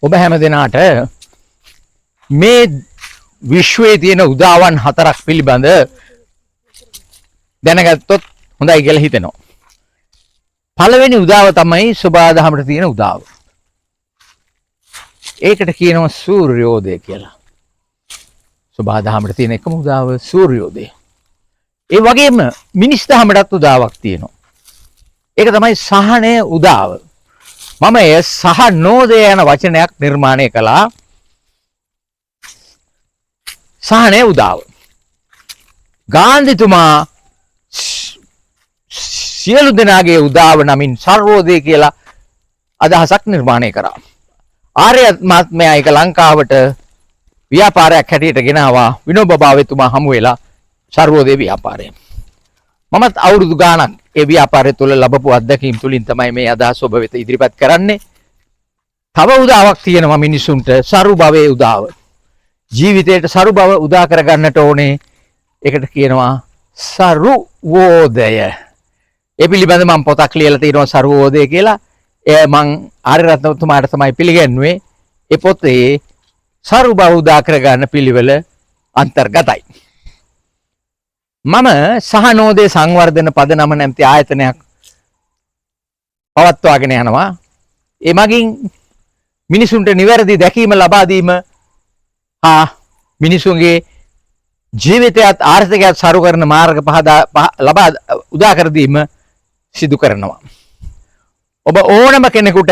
ඔබ හැම දෙනාට මේ විශ්වයේ තියෙන උදාවන් 4ක් පිළිබඳ දැනගත්තොත් හොඳයි කියලා හිතෙනවා. පළවෙනි උදාව තමයි සබාදහමට තියෙන උදාව. ඒකට කියනවා සූර්යෝදය කියලා. සබාදහමට තියෙන එකම උදාව සූර්යෝදය. ඒ වගේම මිනිස් දහමටත් උදාවක් තියෙනවා. ඒක තමයි සහනය උදාව. මම ඒ සහනෝදය යන වචනයක් නිර්මාණය කළා. සහනය උදාව. ගාන්ධිතුමා සියලු දෙනාගේ උදාව නමින් සර්වෝදය කියලා අදහසක් නිර්මාණය කරා. ආර්යමාත්මයා ඒක ලංකාවට ව්‍යාපාරයක් හැටියට ගෙනාවා. විනෝබා භාවෙතුමා හමු වෙලා සර්වෝදය ව්‍යාපාරය. මමත් අවුරුදු ගාණක් ඒ ව්‍යාපාරය තුළ ලැබපු අත්දැකීම් තුලින් තමයි මේ අදහස ඔබ වෙත ඉදිරිපත් කරන්නේ. තව උදාවක් තියෙනවා මිනිසුන්ට සරු භවයේ උදාව. ජීවිතයට සරු භව උදා කර ගන්නට ඕනේ. ඒකට කියනවා සරුවෝදය. ඒ පිළිබඳව මම පොතක් ලියලා තියෙනවා සරුවෝදය කියලා. ඒ මං ආර්යරත්නතුමාට තමයි පිළිගන්නුවේ. ඒ පොතේ සරු භව උදා කර ගන්න පිළිවෙල අන්තර්ගතයි. මම සහනෝදය සංවර්ධන පදනම නැමැති ආයතනයක් පවත්වාගෙන යනවා. ඒ මගින් මිනිසුන්ට නිවැරදි දැකීම ලබා දීම හා මිනිසුන්ගේ ජීවිතයත් ආර්ථිකයත් සරු කරන මාර්ග ලබා උදා කර දීම සිදු කරනවා. ඔබ ඕනම කෙනෙකුට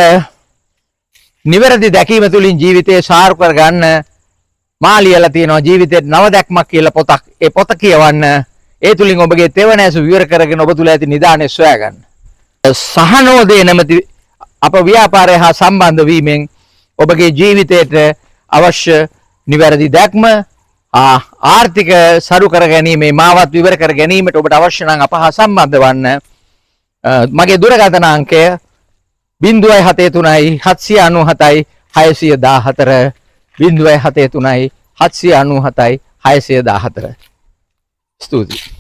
නිවැරදි දැකීම තුළින් ජීවිතය සාරු කර ගන්න මා ලියලා තියෙනවා ජීවිතේ නව දැක්මක් කියලා පොතක්. ඒ පොත කියවන්න. ඒ තුලින් ඔබගේ තෙවනෑසු විවර කරගෙන ඔබ තුල ඇති නිදානය සොයා ගන්න. සහනෝදය නැමැති අප ව්‍යාපාරය හා සම්බන්ධ වීමෙන් ඔබගේ ජීවිතයට අවශ්‍ය නිවැරදි දැක්ම ආර්ථික සරු කර ගැනීමේ මාවත් විවර කර ගැනීමට ඔබට අවශ්‍ය නම් අප හා සම්බන්ධ වන්න. මගේ දුරකථන අංකය 073 797 614 073 797 614. ස්තුතියි.